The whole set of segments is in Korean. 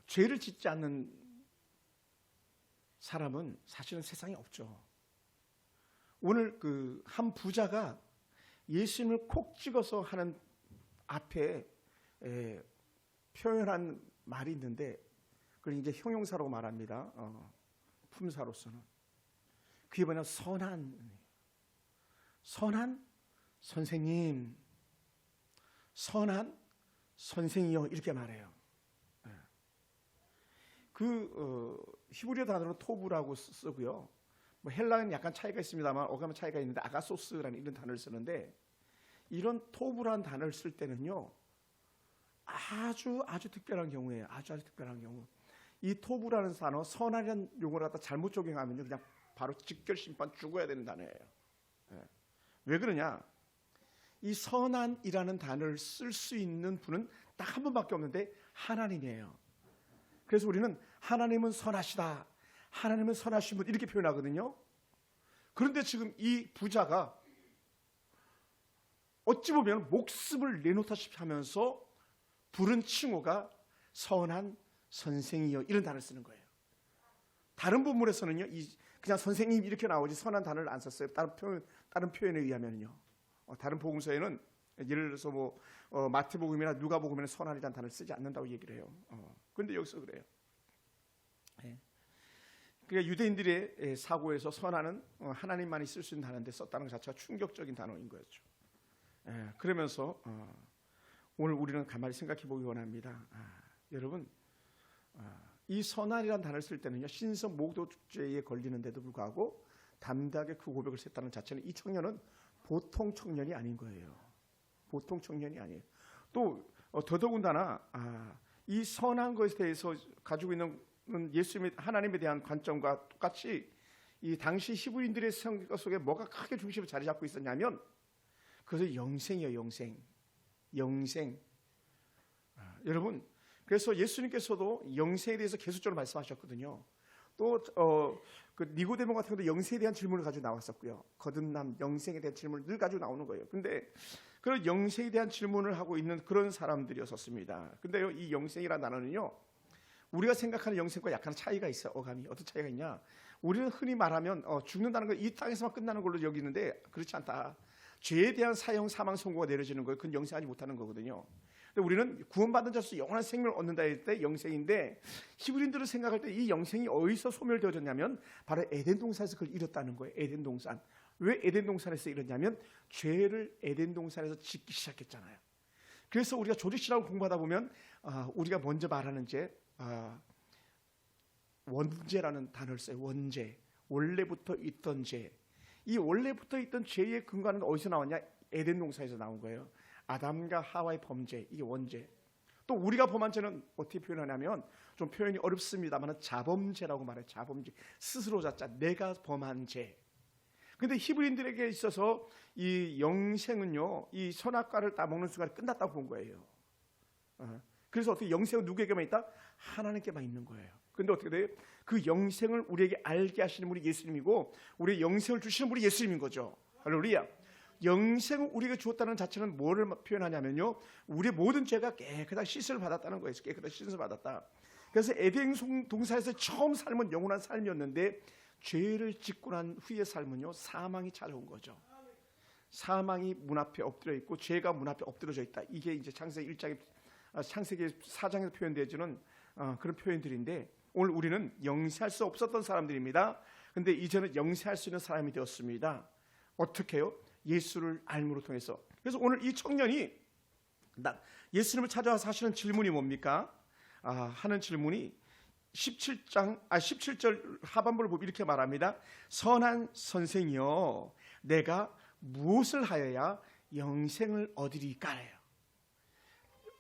죄를 짓지 않는 사람은 사실은 세상에 없죠. 오늘 그 한 부자가 예수님을 콕 찍어서 하는 앞에 표현한 말이 있는데, 그걸 이제 형용사로 말합니다. 품사로서는 그게 뭐냐, 선한 선생님, 선한 선생이요, 이렇게 말해요. 히브리어 단어로 토부라고 쓰고요. 뭐 헬라어는 약간 차이가 있습니다만 어감의 차이가 있는데 아가소스라는 이런 단어를 쓰는데, 이런 토부라는 단어를 쓸 때는요, 아주 특별한 경우에요. 아주 특별한 경우. 이 토부라는 단어, 선한이라는 용어를 갖다 잘못 적용하면 그냥 바로 직결 심판 죽어야 되는 단어예요. 왜 그러냐? 이 선한이라는 단어를 쓸 수 있는 분은 딱 한 분밖에 없는데 하나님이에요. 그래서 우리는 하나님은 선하시다, 하나님은 선하신 분, 이렇게 표현하거든요. 그런데 지금 이 부자가 어찌 보면 목숨을 내놓다시피 하면서 부른 칭호가 선한 선생이요, 이런 단어를 쓰는 거예요. 다른 본문에서는요, 그냥 선생님 이렇게 나오지 선한 단어를 안 썼어요. 다른 표현에 의하면요. 다른 복음서에는 예를 들어서 마태복음이나 누가복음에는 선한이라는 단어를 쓰지 않는다고 얘기를 해요. 그런데 여기서 그래요. 그러니까 유대인들의 사고에서 선한은 하나님만이 쓸 수 있는 단어인데 썼다는 것 자체가 충격적인 단어인 거죠. 그러면서 오늘 우리는 가만히 생각해 보기 원합니다. 여러분, 이 선한이라는 단어를 쓸 때는요, 신성 모독죄에 걸리는데도 불구하고 담대하게 그 고백을 했다는 자체는 이 청년은 보통 청년이 아닌 거예요. 보통 청년이 아니에요. 또 더더군다나 이 선한 것에 대해서 가지고 있는 예수님의 하나님에 대한 관점과 똑같이 이 당시 히브리인들의 생각 속에 뭐가 크게 중심을 자리 잡고 있었냐면 그것은 영생이에요. 영생. 여러분, 그래서 예수님께서도 영생에 대해서 계속적으로 말씀하셨거든요. 또 그 니고데모 같은 경우도 영생에 대한 질문을 가지고 나왔었고요. 거듭남, 영생에 대한 질문을 늘 가지고 나오는 거예요. 근데 그런 영생에 대한 질문을 하고 있는 그런 사람들이었었습니다. 근데요, 이 영생이라는 단어는요, 우리가 생각하는 영생과 약간의 차이가 있어요. 어감이 어떤 차이가 있냐? 우리는 흔히 말하면 죽는다는 건 이 땅에서만 끝나는 걸로 여기는데 그렇지 않다. 죄에 대한 사형, 사망 선고가 내려지는 거예요. 그건 영생하지 못하는 거거든요. 근데 우리는 구원받은 자로서 영원한 생명을 얻는다 할 때 영생인데, 히브리인들은 생각할 때 이 영생이 어디서 소멸되어졌냐면 바로 에덴 동산에서 그걸 잃었다는 거예요. 에덴 동산. 왜 에덴 동산에서 잃었냐면 죄를 에덴 동산에서 짓기 시작했잖아요. 그래서 우리가 조직신학을 공부하다 보면 우리가 먼저 말하는 죄, 원죄라는 단어를 써요. 원죄. 원래부터 있던 죄. 이 원래부터 있던 죄의 근거는 어디서 나왔냐? 에덴 동산에서 나온 거예요. 아담과 하와의 범죄, 이게 원죄. 또 우리가 범한 죄는 어떻게 표현하냐면, 좀 표현이 어렵습니다만 자범죄라고 말해요. 자범죄. 스스로 자자, 내가 범한 죄. 근데 히브리인들에게 있어서 이 영생은요, 이 선악과를 따먹는 순간에 끝났다고 본 거예요. 그래서 어떻게 영생은 누구에게만 있다? 하나님께만 있는 거예요. 근데 어떻게 돼요? 그 영생을 우리에게 알게 하시는 분이 예수님이고, 우리의 영생을 주시는 분이 예수님인 거죠. 할렐루야. 영생을 우리에게 주었다는 자체는 뭐를 표현하냐면요, 우리의 모든 죄가 깨끗하게 씻음을 받았다는 거예요. 깨끗하게 씻음을 받았다. 그래서 에덴 동산에서 처음 삶은 영원한 삶이었는데, 죄를 짓고 난 후의 삶은요, 사망이 찾아온 거죠. 사망이 문 앞에 엎드려 있고 죄가 문 앞에 엎드려져 있다. 이게 이제 창세기 4장에서 표현되어지는 그런 표현들인데, 오늘 우리는 영세할 수 없었던 사람들입니다. 근데 이제는 영세할 수 있는 사람이 되었습니다. 어떻게 해요? 예수를 알므로 통해서. 그래서 오늘 이 청년이 예수님을 찾아와서 하시는 질문이 뭡니까? 하는 질문이 17절 하반부를 보면 이렇게 말합니다. 선한 선생이여, 내가 무엇을 하여야 영생을 얻으리까요?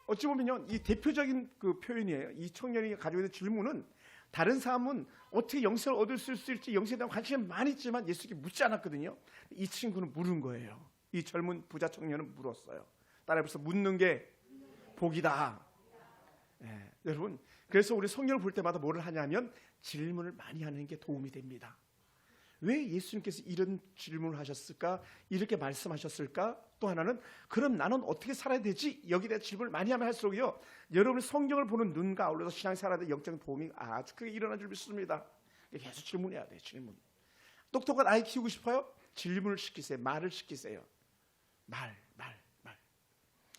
어찌 보면요, 이 대표적인 그 표현이에요. 이 청년이 가지고 있는 질문은, 다른 사람은 어떻게 영생을 얻을 수 있을지 영생에 대한 관심이 많이 있지만 예수님께 묻지 않았거든요. 이 친구는 물은 거예요. 이 젊은 부자 청년은 물었어요. 따라해서 묻는 게 복이다. 여러분, 그래서 우리 성경을 볼 때마다 뭐를 하냐면 질문을 많이 하는 게 도움이 됩니다. 왜 예수님께서 이런 질문을 하셨을까? 이렇게 말씀하셨을까? 또 하나는 그럼 나는 어떻게 살아야 되지? 여기에 대한 질문을 많이 하면 할수록요, 여러분이 성경을 보는 눈과 아울러서 신앙생활에 영적 도움이 아주 크게 일어날 줄 믿습니다. 계속 질문해야 돼요. 질문. 똑똑한 아이 키우고 싶어요? 질문을 시키세요. 말을 시키세요. 말.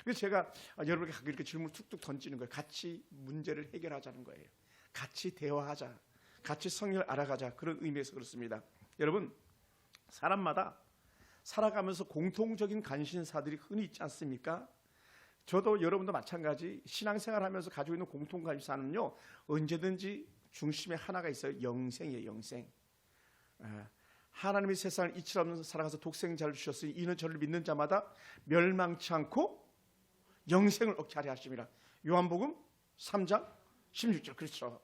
그래서 제가 여러분에게 가끔 이렇게 질문을 툭툭 던지는 거예요. 같이 문제를 해결하자는 거예요. 같이 대화하자. 같이 성령을 알아가자. 그런 의미에서 그렇습니다. 여러분, 사람마다 살아가면서 공통적인 관심사들이 흔히 있지 않습니까? 저도 여러분도 마찬가지 신앙생활하면서 가지고 있는 공통 관심사는요, 언제든지 중심에 하나가 있어요. 영생이에요. 영생. 하나님이 세상을 이치없는 살아가서 독생자를 주셨으니 이는 저를 믿는 자마다 멸망치 않고 영생을 얻게 하려 하심이라. 요한복음 3장 16절. 그렇죠.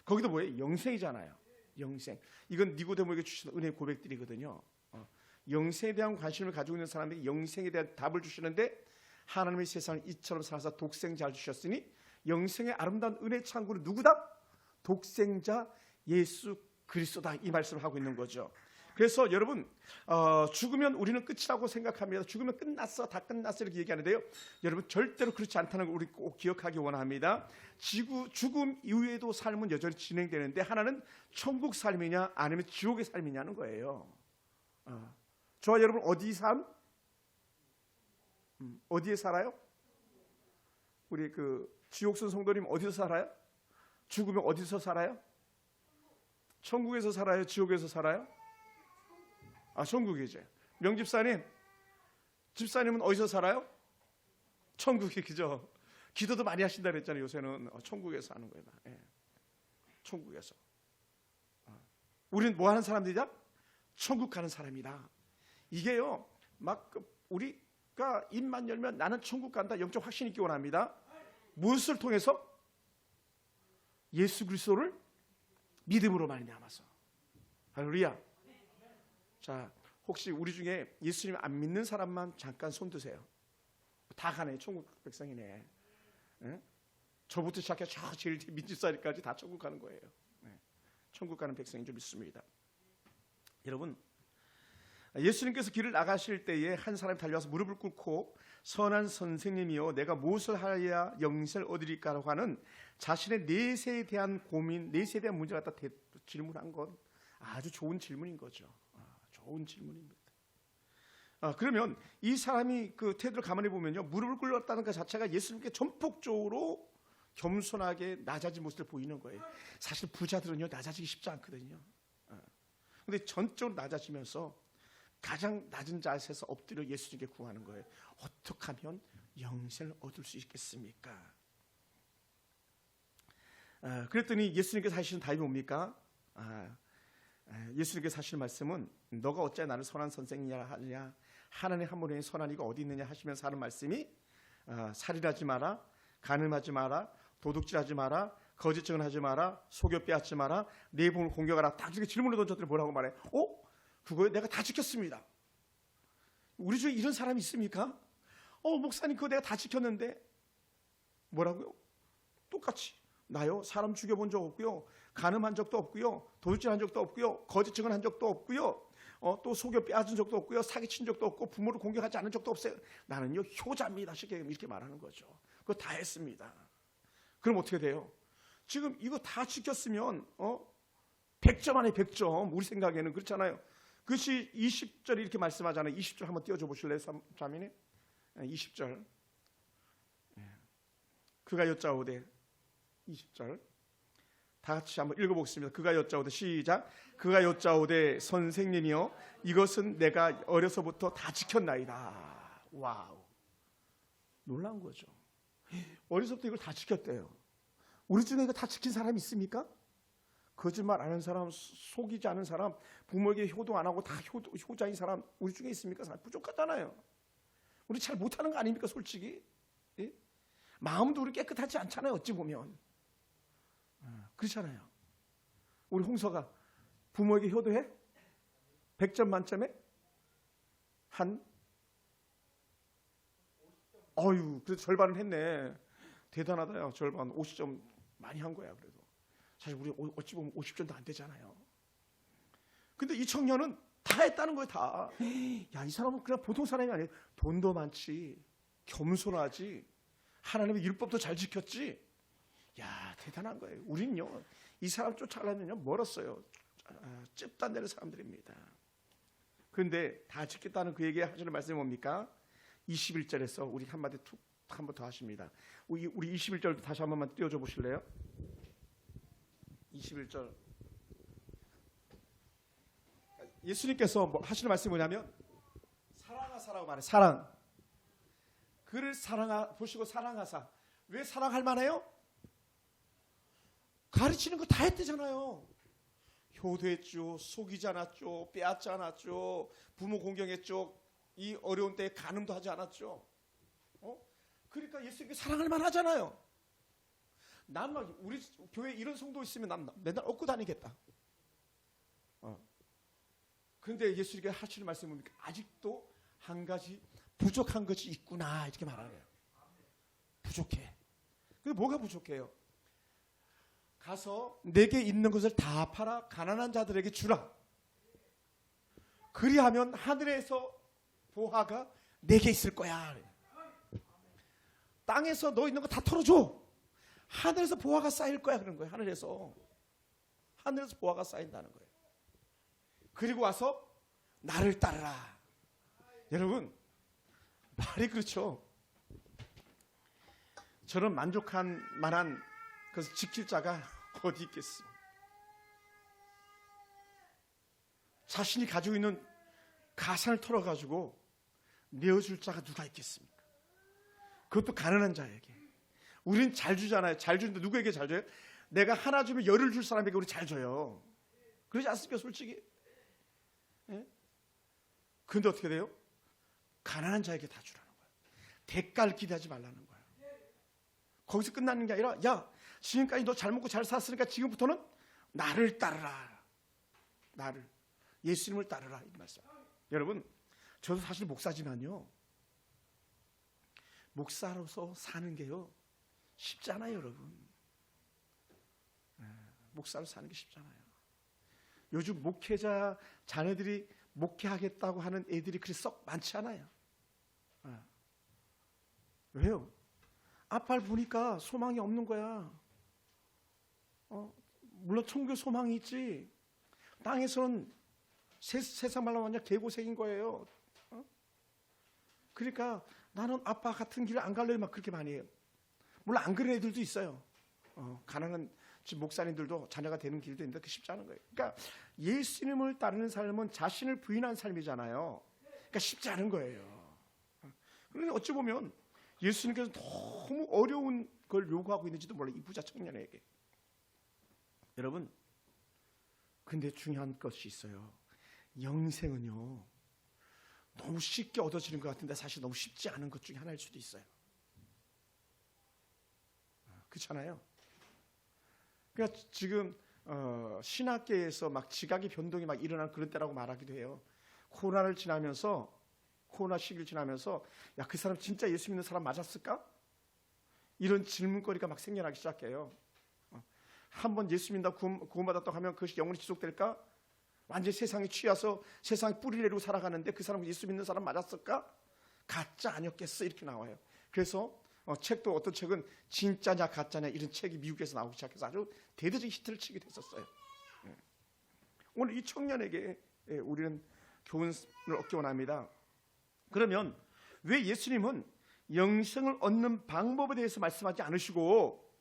거기도 뭐예요? 영생이잖아요. 영생. 이건 니고데모에게 주신 은혜의 고백들이거든요. 영생에 대한 관심을 가지고 있는 사람에게 영생에 대한 답을 주시는데, 하나님의 세상을 이처럼 살아서 독생자를 주셨으니 영생의 아름다운 은혜 창구는 누구다? 독생자 예수 그리스도다. 이 말씀을 하고 있는 거죠. 그래서 여러분, 죽으면 우리는 끝이라고 생각합니다. 죽으면 끝났어, 다 끝났어 이렇게 얘기하는데요, 여러분 절대로 그렇지 않다는 걸 우리 꼭 기억하기 원합니다. 죽음 이후에도 삶은 여전히 진행되는데, 하나는 천국 삶이냐 아니면 지옥의 삶이냐는 거예요. 저와 여러분 어디 삶? 어디에 살아요? 우리 그 지옥순 성도님 어디서 살아요? 죽으면 어디서 살아요? 천국에서 살아요? 지옥에서 살아요? 천국이죠. 명집사님, 집사님은 어디서 살아요? 천국이, 그죠? 기도도 많이 하신다 그랬잖아요. 요새는 천국에서 하는 거예요. 예. 천국에서. 우리는 뭐 하는 사람들이다? 천국 가는 사람이다. 이게요, 막 우리가 입만 열면 나는 천국 간다, 영적 확신 있기 원합니다. 무엇을 통해서? 예수 그리스도를 믿음으로 말미암아서. 할렐루야. 자, 혹시 우리 중에 예수님 안 믿는 사람만 잠깐 손 드세요. 다 가네. 천국 백성이네. 네? 저부터 시작해 저 제일 민집사리까지 다 천국 가는 거예요. 네. 천국 가는 백성인 줄 믿습니다. 여러분, 예수님께서 길을 나가실 때에 한 사람이 달려와서 무릎을 꿇고 선한 선생님이여 내가 무엇을 하여야 영생을 얻으리까라고 하는 자신의 내세에 대한 고민, 내세에 대한 문제 갖다 질문한 건 아주 좋은 질문인 거죠. 좋은 질문입니다. 그러면 이 사람이 그 태도를 가만히 보면요, 무릎을 꿇었다는 것 자체가 예수님께 전폭적으로 겸손하게 낮아진 모습을 보이는 거예요. 사실 부자들은요 낮아지기 쉽지 않거든요. 근데 전적으로 낮아지면서 가장 낮은 자세에서 엎드려 예수님께 구하는 거예요. 어떻게 하면 영생을 얻을 수 있겠습니까? 그랬더니 예수님께서 하시는 답이 뭡니까? 예수님께서 하시는 말씀은 너가 어찌 나를 선한 선생이냐 하느냐, 하나님 한 분의 선한 이가 어디 있느냐 하시면서 하는 말씀이 살인하지 마라, 간음하지 마라, 도둑질하지 마라, 거짓 증언하지 마라, 속여 빼앗지 마라, 내 몸을 공격하라. 딱 이렇게 질문을 던졌더니 뭐라고 말해? 그거에 내가 다 지켰습니다. 우리 중에 이런 사람이 있습니까? 목사님 그거 내가 다 지켰는데. 뭐라고요? 똑같이 나요 사람 죽여본 적 없고요, 간음한 적도 없고요, 도둑질한 적도 없고요, 거짓 증언한 적도 없고요, 또 속여 빼앗은 적도 없고요, 사기친 적도 없고 부모를 공격하지 않은 적도 없어요. 나는요 효자입니다. 쉽게 이렇게 말하는 거죠. 그거 다 했습니다. 그럼 어떻게 돼요? 지금 이거 다 지켰으면 100점 안에 100점. 우리 생각에는 그렇잖아요. 그것이 20절 이렇게 말씀하잖아요. 20절 한번 띄워줘 보실래요, 자매님? 20절. 그가 여짜오되, 20절 다 같이 한번 읽어보겠습니다. 그가 여짜오되, 시작. 그가 여짜오되 선생님이여 이것은 내가 어려서부터 다 지켰나이다. 와우, 놀라운 거죠. 어려서부터 이걸 다 지켰대요. 우리 중에 이거 다 지킨 사람이 있습니까? 거짓말 안 하는 사람, 속이지 않은 사람, 부모에게 효도 안 하고 다 효자인 사람 우리 중에 있습니까? 부족하잖아요. 우리 잘 못하는 거 아닙니까, 솔직히? 예? 마음도 우리 깨끗하지 않잖아요, 어찌 보면. 그렇잖아요. 우리 홍서가 부모에게 효도해? 100점 만점에? 그래도 절반은 했네. 대단하다요. 절반, 50점 많이 한 거야. 그래도 사실 우리 어찌 보면 50점도 안 되잖아요. 근데 이 청년은 다 했다는 거예요. 다. 야, 이 사람은 그냥 보통 사람이 아니에요. 돈도 많지, 겸손하지, 하나님의 율법도 잘 지켰지. 야, 대단한 거예요. 우린요, 이 사람 쫓아가려면요 멀었어요. 찝도 안 되는 사람들입니다. 그런데 다 지켰다는 그에게 하시는 말씀이 뭡니까? 21절에서 우리 한마디 툭 한 번 더 하십니다. 우리 21절 다시 한 번만 띄워줘 보실래요? 21절. 예수님께서 뭐 하시는 말씀이 뭐냐면 사랑하사라고 말해요. 사랑. 그를 보시고 사랑하사. 왜 사랑할 만해요? 가르치는 거 다 했대잖아요. 효도했죠, 속이지 않았죠, 빼앗지 않았죠, 부모 공경했죠, 이 어려운 때에 간음도 하지 않았죠. 그러니까 예수님께 사랑할 만하잖아요. 난 막 우리 교회 이런 성도 있으면 난 맨날 얻고 다니겠다. 그런데 예수님께 하시는 말씀이 뭡니까? 아직도 한 가지 부족한 것이 있구나 이렇게 말하네요. 부족해. 근데 뭐가 부족해요? 가서 내게 있는 것을 다 팔아 가난한 자들에게 주라. 그리하면 하늘에서 보화가 내게 있을 거야. 땅에서 너 있는 거 다 털어줘. 하늘에서 보화가 쌓일 거야. 그런 거예요. 하늘에서 보화가 쌓인다는 거예요. 그리고 와서 나를 따르라. 여러분, 말이 그렇죠. 저는 만족한 만한 그래서 지킬 자가 어디 있겠습니까? 자신이 가지고 있는 가산을 털어가지고 내어줄 자가 누가 있겠습니까? 그것도 가난한 자에게. 우리는 잘 주잖아요. 잘 주는데 누구에게 잘 줘요? 내가 하나 주면 열을 줄 사람에게 우리 잘 줘요. 그러지 않습니까? 솔직히. 예? 그런데 어떻게 돼요? 가난한 자에게 다 주라는 거예요. 대가를 기대하지 말라는 거예요. 거기서 끝나는 게 아니라 야, 지금까지 너 잘 먹고 잘 살았으니까 지금부터는 나를 따르라. 나를. 예수님을 따르라. 이 말씀. 여러분, 저도 사실 목사지만요. 목사로서 사는 게요. 쉽지 않아요, 여러분. 목사로 사는 게 쉽잖아요. 요즘 목회자 자녀들이 목회하겠다고 하는 애들이 그리 썩 많지 않아요. 왜요? 앞을 보니까 소망이 없는 거야. 물론 천국에 소망이 있지. 땅에서는 세상 말로 완전 개고생인 거예요. 그러니까 나는 아빠 같은 길을 안 갈래요. 막 그렇게 많이 해요. 물론 안 그런 애들도 있어요. 가난한 집 목사님들도 자녀가 되는 길도 있는데 그게 쉽지 않은 거예요. 그러니까 예수님을 따르는 삶은 자신을 부인한 삶이잖아요. 그러니까 쉽지 않은 거예요. 그런데 어찌 보면 예수님께서 너무 어려운 걸 요구하고 있는지도 몰라요. 이 부자 청년에게. 여러분, 근데 중요한 것이 있어요. 영생은요, 너무 쉽게 얻어지는 것 같은데 사실 너무 쉽지 않은 것 중에 하나일 수도 있어요. 그렇잖아요. 그러니까 지금 신학계에서 막 지각의 변동이 막 일어나는 그런 때라고 말하기도 해요. 코로나 시기를 지나면서 야, 그 사람 진짜 예수 믿는 사람 맞았을까? 이런 질문거리가 막 생겨나기 시작해요. 한번 예수 믿는다 구원받았다고 하면 그것이 영원히 지속될까? 완전히 세상에 취해서 세상에 뿌리를 내리고 살아가는데 그 사람은 예수 믿는 사람 맞았을까? 가짜 아니었겠어? 이렇게 나와요. 그래서 책도 어떤 책은 진짜냐 가짜냐 이런 책이 미국에서 나오기 시작해서 아주 대대적인 히트를 치게 됐었어요. 오늘 이 청년에게 우리는 교훈을 얻기 원합니다. 그러면 왜 예수님은 영생을 얻는 방법에 대해서 말씀하지 않으시고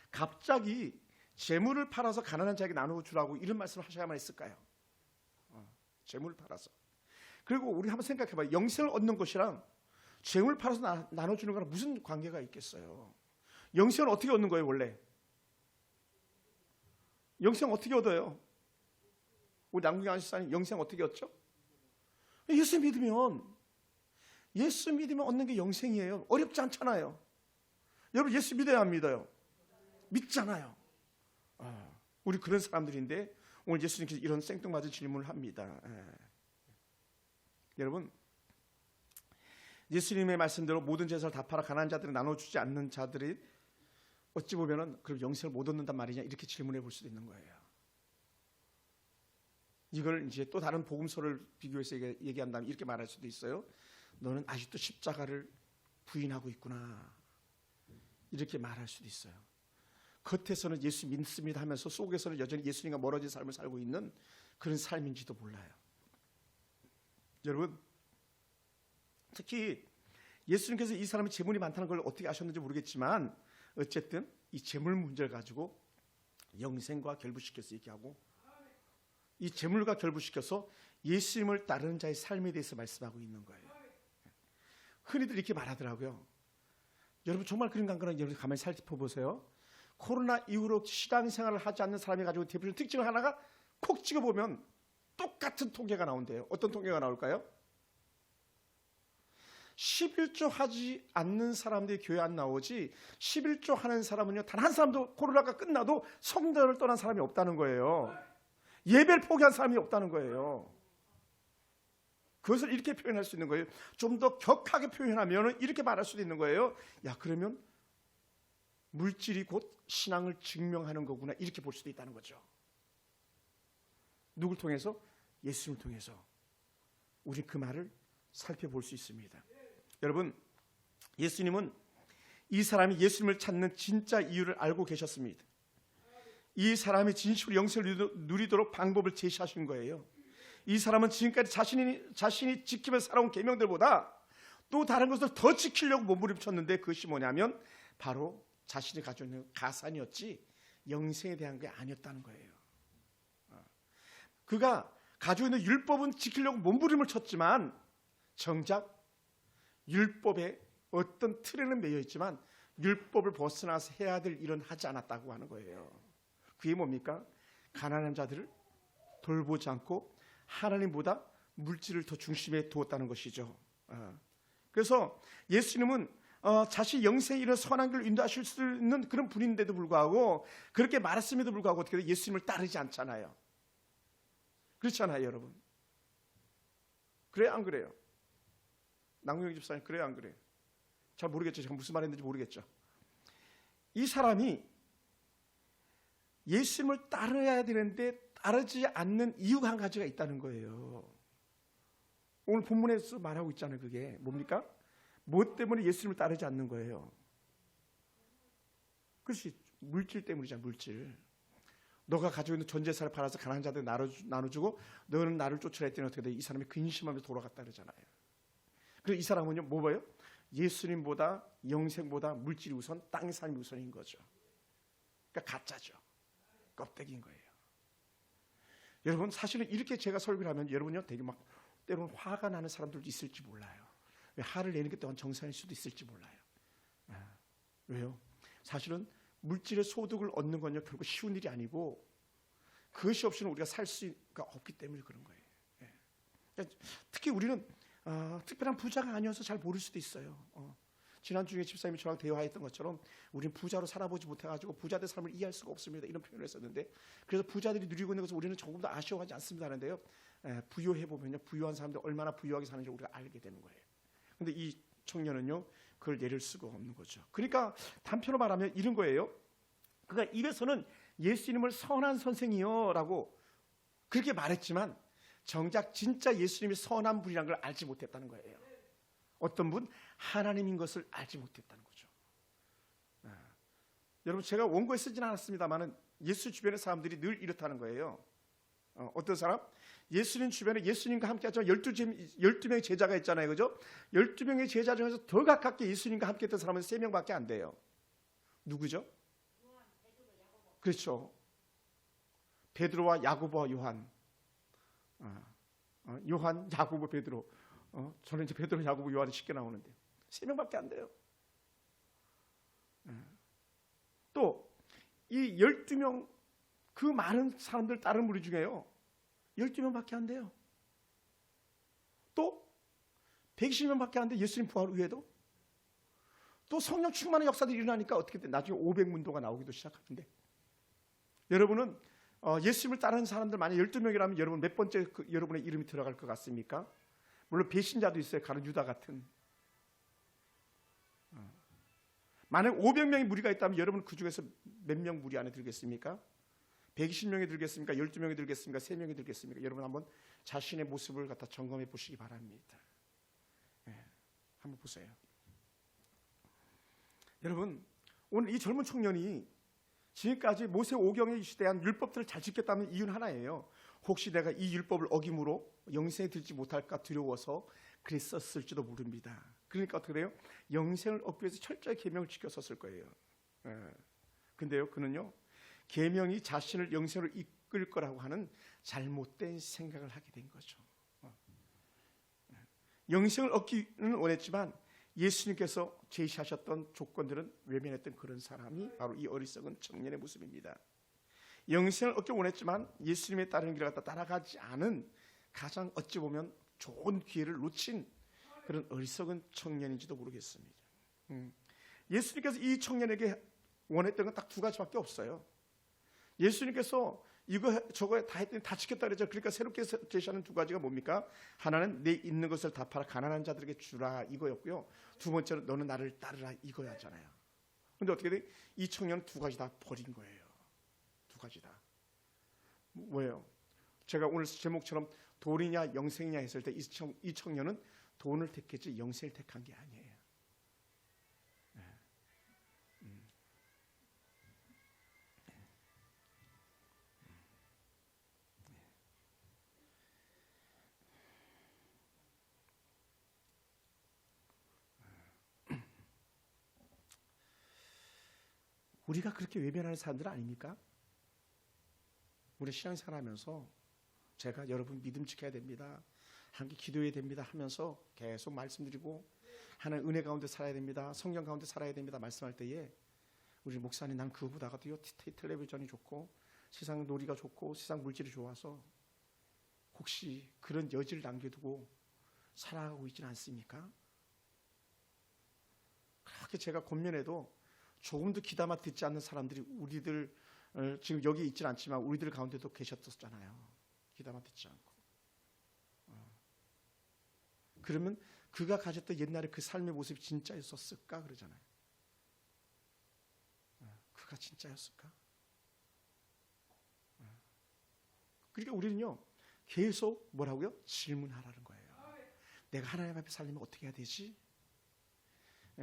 갑자기 재물을 팔아서 가난한 자에게 나누어 주라고 이런 말씀을 하셔야만 했을까요? 재물을 팔아서. 그리고 우리 한번 생각해봐요. 영생을 얻는 것이랑 재물을 팔아서 나눠주는 거랑 무슨 관계가 있겠어요? 영생을 어떻게 얻는 거예요, 원래? 영생 어떻게 얻어요? 우리 남궁 안식사님 영생 어떻게 얻죠? 예수 믿으면 얻는 게 영생이에요. 어렵지 않잖아요. 여러분 예수 믿어야 안 믿어요? 믿잖아요. 우리 그런 사람들인데 오늘 예수님께서 이런 생뚱맞은 질문을 합니다. 여러분, 예수님의 말씀대로 모든 재산을 다 팔아 가난한 자들에 나눠주지 않는 자들이 어찌 보면은 그럼 영생을 못 얻는단 말이냐 이렇게 질문해 볼 수도 있는 거예요. 이걸 이제 또 다른 복음서를 비교해서 얘기한다면 이렇게 말할 수도 있어요. 너는 아직도 십자가를 부인하고 있구나. 이렇게 말할 수도 있어요. 겉에서는 예수 믿습니다 하면서 속에서는 여전히 예수님과 멀어진 삶을 살고 있는 그런 삶인지도 몰라요. 여러분, 특히 예수님께서 이 사람이 재물이 많다는 걸 어떻게 아셨는지 모르겠지만 어쨌든 이 재물 문제를 가지고 영생과 결부시켜서 얘기하고 이 재물과 결부시켜서 예수님을 따르는 자의 삶에 대해서 말씀하고 있는 거예요. 흔히들 이렇게 말하더라고요. 여러분 정말 그런가 안 그런가 여러분 가만히 살펴보세요. 코로나 이후로 신앙생활을 하지 않는 사람이 가지고 대표적인 특징 하나가 콕 찍어보면 똑같은 통계가 나온대요. 어떤 통계가 나올까요? 11조 하지 않는 사람들이 교회 안 나오지 11조 하는 사람은요 단 한 사람도 코로나가 끝나도 성전을 떠난 사람이 없다는 거예요. 예배를 포기한 사람이 없다는 거예요. 그것을 이렇게 표현할 수 있는 거예요. 좀 더 격하게 표현하면 이렇게 말할 수도 있는 거예요. 야, 그러면 물질이 곧 신앙을 증명하는 거구나, 이렇게 볼 수도 있다는 거죠. 누굴 통해서? 예수님을 통해서 우리 그 말을 살펴볼 수 있습니다. 여러분, 예수님은 이 사람이 예수님을 찾는 진짜 이유를 알고 계셨습니다. 이 사람이 진실로 영생을 누리도록 방법을 제시하신 거예요. 이 사람은 지금까지 자신이 지키면서 살아온 계명들보다 또 다른 것을 더 지키려고 몸부림쳤는데 그것이 뭐냐면 바로 자신이 가지고 있는 가산이었지 영생에 대한 게 아니었다는 거예요. 그가 가지고 있는 율법은 지키려고 몸부림을 쳤지만 정작 율법에 어떤 틀에는 매여 있지만 율법을 벗어나서 해야 될 일은 하지 않았다고 하는 거예요. 그게 뭡니까? 가난한 자들을 돌보지 않고 하나님보다 물질을 더 중심에 두었다는 것이죠. 그래서 예수님은 자신이 영생에 이른 선한 길을 인도하실 수 있는 그런 분인데도 불구하고 그렇게 말했음에도 불구하고 어떻게 해요? 예수님을 따르지 않잖아요. 그렇잖아요, 여러분. 그래요, 안 그래요? 남궁영 집사님, 그래요, 안 그래요? 잘 모르겠죠. 제가 무슨 말했는지 모르겠죠. 이 사람이 예수님을 따라야 되는데 따르지 않는 이유가 한 가지가 있다는 거예요. 오늘 본문에서 말하고 있잖아요. 그게 뭡니까? 무엇 때문에 예수님을 따르지 않는 거예요? 그것이 물질 때문이잖아. 물질. 너가 가지고 있는 전 재산을 팔아서 가난한 자들 나눠주고 너는 나를 쫓으라 했더니 어떻게 돼? 이 사람이 근심하면서 돌아갔다 그러잖아요. 그래서 이 사람은요 뭐예요? 예수님보다 영생보다 물질이 우선, 땅의 삶이 우선인 거죠. 그러니까 가짜죠. 껍데기인 거예요. 여러분, 사실은 이렇게 제가 설교를 하면 여러분요 되게 막 때로는 화가 나는 사람들도 있을지 몰라요. 왜 화를 내는 게 또한 정상일 수도 있을지 몰라요. 왜요? 사실은 물질의 소득을 얻는 건요 결국 쉬운 일이 아니고 그것이 없이는 우리가 살 수가 없기 때문에 그런 거예요. 그러니까 특히 우리는 특별한 부자가 아니어서 잘 모를 수도 있어요. 지난주에 집사님이 저랑 대화했던 것처럼 우리는 부자로 살아보지 못해가지고 부자들의 삶을 이해할 수가 없습니다, 이런 표현을 했었는데, 그래서 부자들이 누리고 있는 것을 우리는 조금 더 아쉬워하지 않습니다 하는데요, 부유해보면요 부유한 사람들 얼마나 부유하게 사는지 우리가 알게 되는 거예요. 근데 이 청년은요 그걸 내릴 수가 없는 거죠. 그러니까 단편으로 말하면 이런 거예요. 그가 입에서는 예수님을 선한 선생이요 라고 그렇게 말했지만 정작 진짜 예수님이 선한 분이라는 걸 알지 못했다는 거예요. 어떤 분? 하나님인 것을 알지 못했다는 거죠. 여러분, 제가 원고에 쓰지는 않았습니다만 예수 주변의 사람들이 늘 이렇다는 거예요. 어떤 사람? 예수님 주변에 예수님과 함께 하지만 12명의 제자가 있잖아요. 그죠? 12명의 제자 중에서 더 가깝게 예수님과 함께 했던 사람은 3명밖에 안 돼요. 누구죠? 그렇죠. 베드로와 야고보와 요한. 요한, 야고보, 베드로. 저는 이제 베드로, 야고보, 요한이 쉽게 나오는데 3명밖에 안 돼요. 또 이 12명 그 많은 사람들 다른 무리 중에요 12명밖에 안 돼요. 또 120명밖에 안 돼. 예수님 부활 후에도 또 성령 충만의 역사들이 일어나니까 어떻게 돼? 나중에 500문도가 나오기도 시작하는데, 여러분은 예수님을 따르는 사람들 만약 12명이라면 여러분 몇 번째 여러분의 이름이 들어갈 것 같습니까? 물론 배신자도 있어요. 가룟 유다 같은. 만약 500명의 무리가 있다면 여러분 그 중에서 몇 명 무리 안에 들겠습니까? 120명이 들겠습니까? 12명이 들겠습니까? 3명이 들겠습니까? 여러분 한번 자신의 모습을 갖다 점검해 보시기 바랍니다. 한번 보세요. 여러분, 오늘 이 젊은 청년이 지금까지 모세 오경에 대한 율법들을 잘 지켰다는 이유는 하나예요. 혹시 내가 이 율법을 어김으로 영생에 들지 못할까 두려워서 그랬었을지도 모릅니다. 그러니까 어떻게 돼요? 영생을 얻기 위해서 철저히 계명을 지켰었을 거예요. 근데요, 그는요, 계명이 자신을 영생으로 이끌 거라고 하는 잘못된 생각을 하게 된 거죠. 영생을 얻기는 원했지만 예수님께서 제시하셨던 조건들은 외면했던 그런 사람이 바로 이 어리석은 청년의 모습입니다. 영생을 얻기 원했지만 예수님의 따르는 길을 갖다 따라가지 않은 가장 어찌 보면 좋은 기회를 놓친 그런 어리석은 청년인지도 모르겠습니다. 예수님께서 이 청년에게 원했던 건 딱 두 가지밖에 없어요. 예수님께서 이거 저거 다 했더니 다 지켰다 그러죠. 그러니까 새롭게 제시하는 두 가지가 뭡니까? 하나는 내 있는 것을 다 팔아 가난한 자들에게 주라 이거였고요. 두 번째로 너는 나를 따르라 이거였잖아요. 근데 어떻게 돼? 이 청년은 두 가지 다 버린 거예요. 두 가지 다. 뭐예요? 제가 오늘 제목처럼 돈이냐 영생이냐 했을 때 이 청년은 돈을 택했지 영생을 택한 게 아니에요. 우리가 그렇게 외면하는 사람들 아닙니까? 우리 신앙생활 하면서 제가 여러분 믿음 지켜야 됩니다. 함께 기도해야 됩니다 하면서 계속 말씀드리고 하나님 은혜 가운데 살아야 됩니다. 성령 가운데 살아야 됩니다 말씀할 때에 우리 목사님 난 그거보다가도요 텔레비전이 좋고 세상 놀이가 좋고 세상 물질이 좋아서 혹시 그런 여지를 남겨두고 살아가고 있지는 않습니까? 그렇게 제가 권면해도 조금도 귀담아 듣지 않는 사람들이 우리들 지금 여기 있지는 않지만 우리들 가운데도 계셨었잖아요. 귀담아 듣지 않고. 그러면 그가 가졌던 옛날에 그 삶의 모습이 진짜였었을까 그러잖아요. 그가 진짜였을까? 그러니까 우리는요 계속 뭐라고요? 질문하라는 거예요. 내가 하나님 앞에 살려면 어떻게 해야 되지?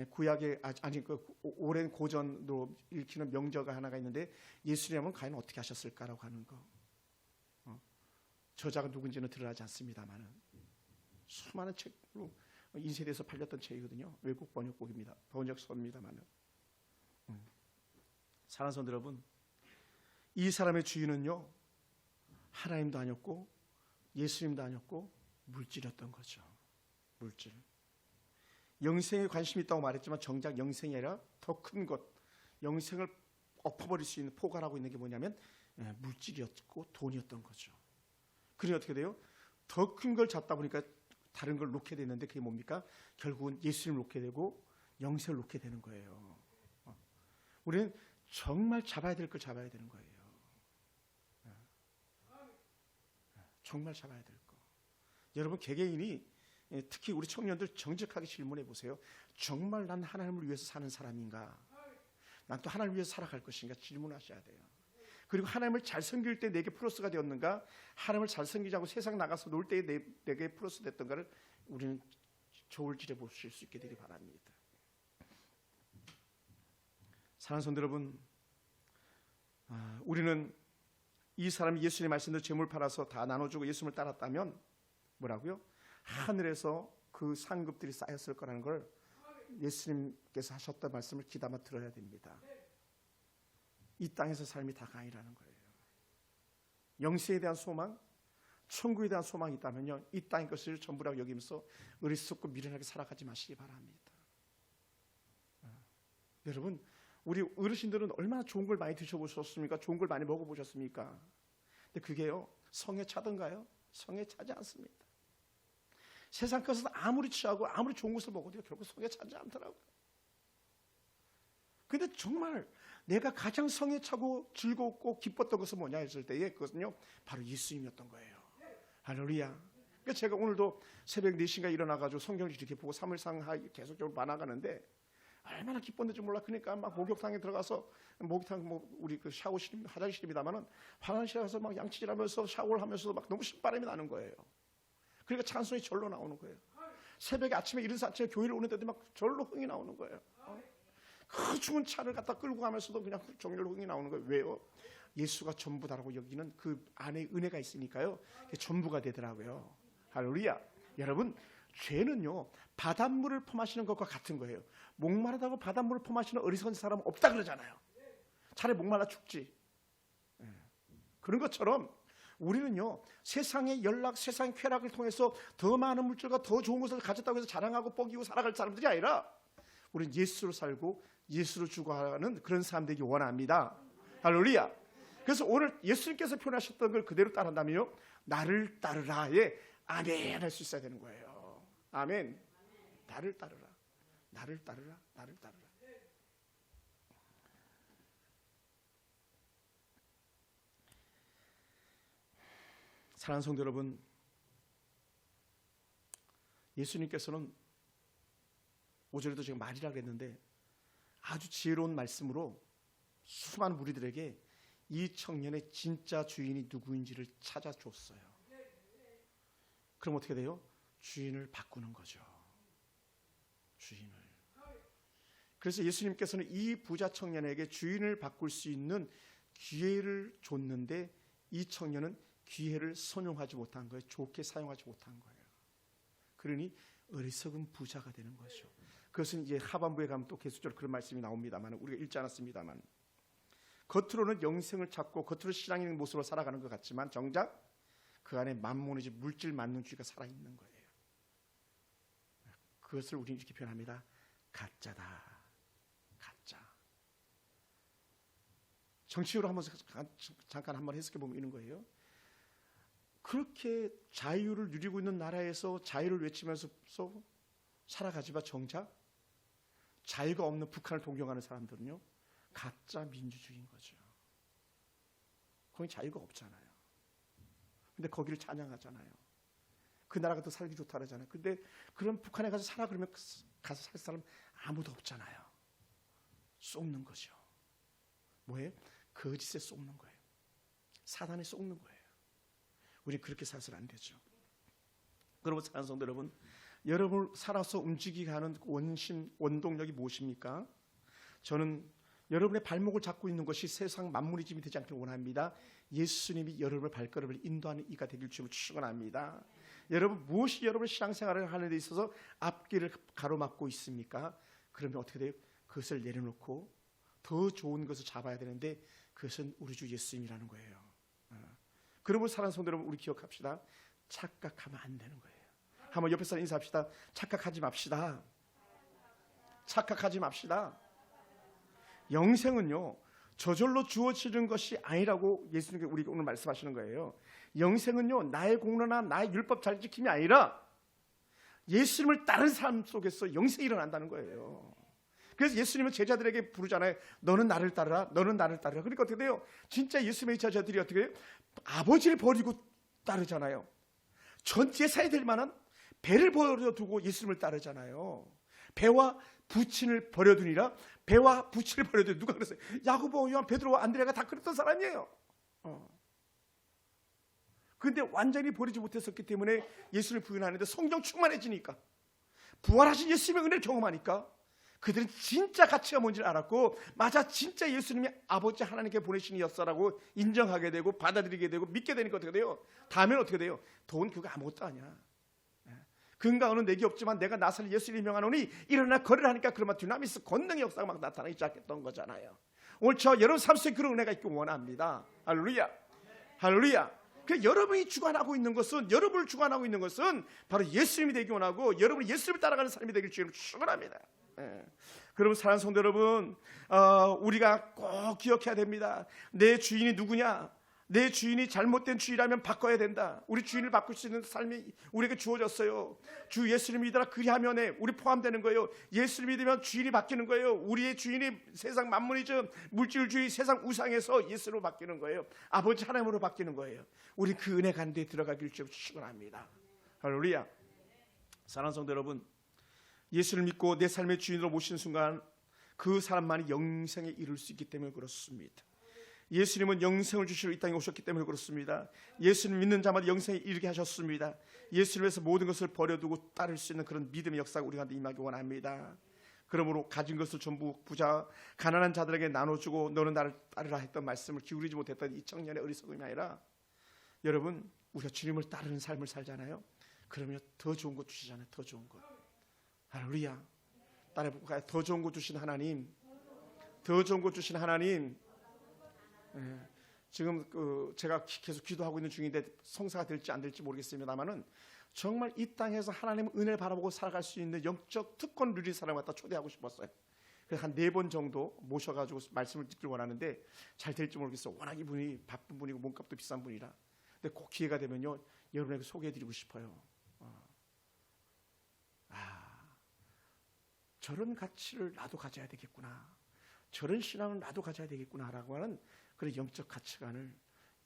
구약에 아니 그 오랜 고전도 읽히는 명저가 하나가 있는데 예수님은 과연 어떻게 하셨을까라고 하는 거. 저자가 누군지는 드러나지 않습니다만은 수많은 책으로 인쇄돼서 팔렸던 책이거든요. 외국 번역서입니다만은. 사랑하는 성도 여러분, 이 사람의 주인은요 하나님도 아니었고 예수님도 아니었고 물질이었던 거죠. 물질. 영생에 관심이 있다고 말했지만 정작 영생이 아니라 더 큰 것, 영생을 엎어버릴 수 있는 포괄하고 있는 게 뭐냐면 물질이었고 돈이었던 거죠. 그래 어떻게 돼요? 더 큰 걸 잡다 보니까 다른 걸 놓게 되는데 그게 뭡니까? 결국은 예수님을 놓게 되고 영생을 놓게 되는 거예요. 우리는 정말 잡아야 될 걸 잡아야 되는 거예요. 정말 잡아야 될 거. 여러분 개개인이 특히 우리 청년들 정직하게 질문해 보세요. 정말 난 하나님을 위해서 사는 사람인가? 난 또 하나님을 위해서 살아갈 것인가? 질문하셔야 돼요. 그리고 하나님을 잘 섬길 때 내게 플러스가 되었는가? 하나님을 잘 섬기지 않고 세상 나가서 놀 때 내게 플러스 됐던가를 우리는 저울질해 보실 수 있게 되기 바랍니다. 사랑하는 성도 여러분, 우리는 이 사람이 예수님의 말씀대로 재물 팔아서 다 나눠주고 예수님을 따랐다면 뭐라고요? 하늘에서 그 상급들이 쌓였을 거라는 걸 예수님께서 하셨던 말씀을 귀담아 들어야 됩니다. 이 땅에서 삶이 다가 아니라는 거예요. 영생에 대한 소망, 천국에 대한 소망이 있다면요, 이 땅의 것을 전부라고 여기면서 어리석고 미련하게 살아가지 마시기 바랍니다. 여러분, 우리 어르신들은 얼마나 좋은 걸 많이 드셔보셨습니까? 좋은 걸 많이 먹어보셨습니까? 근데 그게요 성에 차던가요? 성에 차지 않습니다. 세상 것은 아무리 취하고 아무리 좋은 것을 먹어도 결국 성에 차지 않더라고요. 근데 정말 내가 가장 성에 차고 즐겁고 기뻤던 것은 뭐냐 했을 때에 그것은요 바로 예수님이었던 거예요. 할렐루야. 그러니까 제가 오늘도 새벽 4시인가 일어나가지고 성경을 이렇게 보고 사물상 계속적으로 만나가는데 얼마나 기뻤는지 몰라. 그러니까 막 목욕탕에 들어가서 목욕탕 우리 그 샤워실 화장실입니다만은 화장실에 가서 막 양치질하면서 샤워를 하면서도 막 너무 신바람이 나는 거예요. 그러니까 찬송이 절로 나오는 거예요. 새벽에 아침에 일어나서 아침에 교회를 오는데도 막 절로 흥이 나오는 거예요. 그 추운 차를 갖다 끌고 가면서도 그냥 종일로 흥이 나오는 거예요. 왜요? 예수가 전부다라고 여기는 그 안에 은혜가 있으니까요. 그게 전부가 되더라고요. 할렐루야. 여러분, 죄는요 바닷물을 퍼마시는 것과 같은 거예요. 목마르다고 바닷물을 퍼마시는 어리석은 사람은 없다 그러잖아요. 차라리 목말라 죽지. 그런 것처럼 우리는요 세상의 연락, 세상의 쾌락을 통해서 더 많은 물질과 더 좋은 것을 가졌다고 해서 자랑하고 뻐기고 살아갈 사람들이 아니라 우리는 예수로 살고 예수로 죽어가는 그런 사람 되기 원합니다. 할렐루야. 그래서 오늘 예수님께서 표현하셨던 걸 그대로 따른다면요 나를 따르라에 아멘 할 수 있어야 되는 거예요. 아멘. 나를 따르라, 나를 따르라, 나를 따르라. 사랑하는 성도 여러분, 예수님께서는 5절에도 지금 말이라고 했는데 아주 지혜로운 말씀으로 수많은 무리들에게 이 청년의 진짜 주인이 누구인지를 찾아줬어요. 그럼 어떻게 돼요? 주인을 바꾸는 거죠. 주인을. 그래서 예수님께서는 이 부자 청년에게 주인을 바꿀 수 있는 기회를 줬는데 이 청년은 기회를 선용하지 못한 거예요. 좋게 사용하지 못한 거예요. 그러니 어리석은 부자가 되는 거죠. 그것은 이제 하반부에 가면 또 계속적으로 그런 말씀이 나옵니다만 우리가 읽지 않았습니다만 겉으로는 영생을 찾고 겉으로 신앙 있는 모습으로 살아가는 것 같지만 정작 그 안에 만몬이지 물질 만능주의가 살아있는 거예요. 그것을 우리는 이렇게 표현합니다. 가짜다. 가짜. 정치적으로 한번 잠깐 한번 해석해 보면 이런 거예요. 그렇게 자유를 누리고 있는 나라에서 자유를 외치면서 살아가지만 정작 자유가 없는 북한을 동경하는 사람들은요 가짜 민주주의인 거죠. 거기 자유가 없잖아요. 근데 거기를 찬양하잖아요. 그 나라가 더 살기 좋다 그러잖아요. 근데 그런 북한에 가서 살아 그러면 가서 살 사람 아무도 없잖아요. 속는 거죠. 뭐예요? 거짓에 속는 거예요. 사단에 속는 거예요. 우리 그렇게 살아서는 안 되죠. 여러분, 사랑하는 성도 여러분, 여러분 살아서 움직이게 하는 원심, 원동력이 무엇입니까? 저는 여러분의 발목을 잡고 있는 것이 세상 만물의 짐이 되지 않길 원합니다. 예수님이 여러분의 발걸음을 인도하는 이가 되길 주로 축원합니다. 여러분, 무엇이 여러분의 신앙생활을 하는 데 있어서 앞길을 가로막고 있습니까? 그러면 어떻게 돼요? 그것을 내려놓고 더 좋은 것을 잡아야 되는데 그것은 우리 주 예수님이라는 거예요. 그러면 사랑하는 성도 여러분, 우리 기억합시다. 착각하면 안 되는 거예요. 한번 옆에 사람 인사합시다. 착각하지 맙시다. 착각하지 맙시다. 영생은요 저절로 주어지는 것이 아니라고 예수님께서 우리에게 오늘 말씀하시는 거예요. 영생은요 나의 공로나 나의 율법 잘 지킴이 아니라 예수님을 따른 삶 속에서 영생이 일어난다는 거예요. 그래서 예수님은 제자들에게 부르잖아요. 너는 나를 따르라, 너는 나를 따르라. 그러니까 어떻게 돼요? 진짜 예수님의 제자들이 어떻게 해요? 아버지를 버리고 따르잖아요. 전제사야 될 만한 배를 버려두고 예수님을 따르잖아요. 배와 부친을 버려두니라. 배와 부친을 버려두니 누가 그랬어요? 야고보, 요한, 베드로, 안드레가 다 그랬던 사람이에요. 그런데 완전히 버리지 못했었기 때문에 예수를 부인하는데 성령 충만해지니까 부활하신 예수님의 은혜를 경험하니까 그들은 진짜 가치가 뭔지를 알았고 맞아 진짜 예수님이 아버지 하나님께 보내신 이었어라고 인정하게 되고 받아들이게 되고 믿게 되니까 어떻게 돼요? 다음엔 어떻게 돼요? 돈 그거 아무것도 아니야. 근가는 내게 없지만 내가 나사렛 예수를 명하노니 일어나 걸으라 하니까 그러면 디나미스 권능의 역사가 막 나타나기 시작했던 거잖아요. 오늘 저 여러분 삶 속에 그런 은혜가 있길 원합니다. 할렐루야. 할렐루야. 그 여러분이 주관하고 있는 것은 여러분을 주관하고 있는 것은 바로 예수님이 되기 원하고 여러분이 예수님을 따라가는 삶이 되길 주님을 축원합니다. 그러분 사랑하는 성도 여러분, 우리가 꼭 기억해야 됩니다. 내 주인이 누구냐? 내 주인이 잘못된 주인이라면 바꿔야 된다. 우리 주인을 바꿀 수 있는 삶이 우리에게 주어졌어요. 주 예수님 믿으라 그리하면 우리 포함되는 거예요. 예수를 믿으면 주인이 바뀌는 거예요. 우리의 주인이 세상 만물이죠. 물질주의 세상 우상에서 예수로 바뀌는 거예요. 아버지 하나님으로 바뀌는 거예요. 우리 그 은혜 가운데 들어가길 좀 축원합니다. 할렐루야. 사랑하는 성도 여러분, 예수를 믿고 내 삶의 주인으로 모신 순간 그 사람만이 영생에 이를 수 있기 때문에 그렇습니다. 예수님은 영생을 주시러 이 땅에 오셨기 때문에 그렇습니다. 예수님 믿는 자마다 영생에 이르게 하셨습니다. 예수를 위해서 모든 것을 버려두고 따를 수 있는 그런 믿음의 역사가 우리 가운데 임하기 원합니다. 그러므로 가진 것을 전부 부자 가난한 자들에게 나눠주고 너는 나를 따르라 했던 말씀을 기울이지 못했던 이 청년의 어리석음이 아니라, 여러분 우리가 주님을 따르는 삶을 살잖아요. 그러면 더 좋은 것 주시잖아요. 더 좋은 것. 할렐루야. 따라해볼까요? 더 좋은 것 주신 하나님, 더 좋은 것 주신 하나님. 지금 제가 계속 기도하고 있는 중인데 성사가 될지 안 될지 모르겠습니다만은 정말 이 땅에서 하나님 은혜를 바라보고 살아갈 수 있는 영적 특권 누릴 사람 갖다 초대하고 싶었어요. 그래서 한 4번 정도 모셔가지고 말씀을 듣길 원하는데 잘 될지 모르겠어요. 워낙 이분이 바쁜 분이고 몸값도 비싼 분이라. 근데 꼭 기회가 되면요 여러분에게 소개해드리고 싶어요. 저런 가치를 나도 가져야 되겠구나, 저런 신앙을 나도 가져야 되겠구나라고 하는 그런 영적 가치관을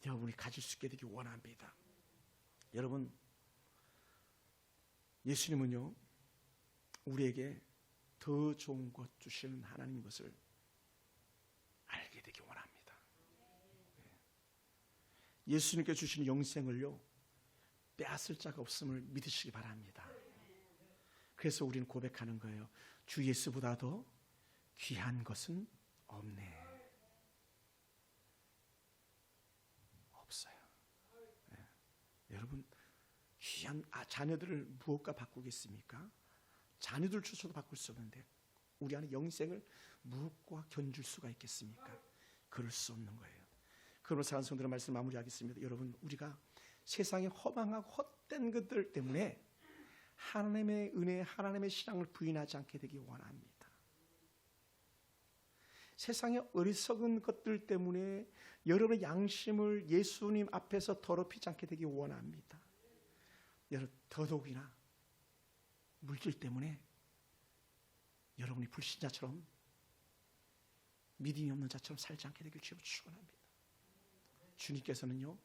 여러분이 가질 수 있게 되기 원합니다. 여러분, 예수님은요 우리에게 더 좋은 것 주시는 하나님인 것을 알게 되기 원합니다. 예수님께 주시는 영생을요 빼앗을 자가 없음을 믿으시기 바랍니다. 그래서 우리는 고백하는 거예요. 주 예수보다 더 귀한 것은 없네. 없어요. 네. 여러분 귀한 자녀들을 무엇과 바꾸겠습니까? 자녀들 주셔도 바꿀 수 없는데 우리 안에 영생을 무엇과 견줄 수가 있겠습니까? 그럴 수 없는 거예요. 그러므로 사랑하는 성도들 말씀 마무리하겠습니다. 여러분, 우리가 세상에 허망하고 헛된 것들 때문에 하나님의 은혜, 하나님의 신앙을 부인하지 않게 되기 원합니다. 세상의 어리석은 것들 때문에 여러분의 양심을 예수님 앞에서 더럽히지 않게 되기 원합니다. 여러분, 더더욱이나 물질 때문에 여러분이 불신자처럼 믿음이 없는 자처럼 살지 않게 되길 주여 축원합니다. 주님께서는요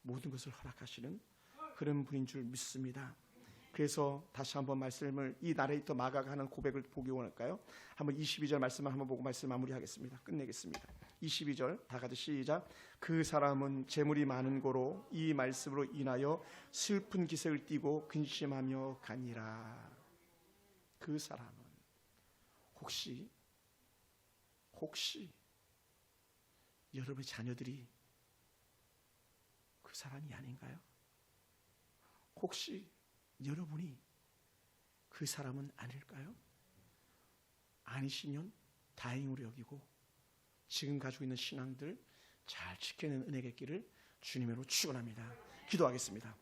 모든 것을 허락하시는 그런 분인 줄 믿습니다. 그래서 다시 한번 말씀을 이 나레이터 마가가 하는 고백을 보기 원할까요? 한번 22절 말씀을 한번 보고 말씀 마무리하겠습니다. 끝내겠습니다. 22절 다 같이 시작. 그 사람은 재물이 많은 고로 이 말씀으로 인하여 슬픈 기색을 띠고 근심하며 가니라. 그 사람은 혹시 여러분의 자녀들이 그 사람이 아닌가요? 혹시 여러분이 그 사람은 아닐까요? 아니시면 다행으로 여기고 지금 가지고 있는 신앙들 잘 지켜내는 은혜가 있기를 주님으로 축원합니다. 기도하겠습니다.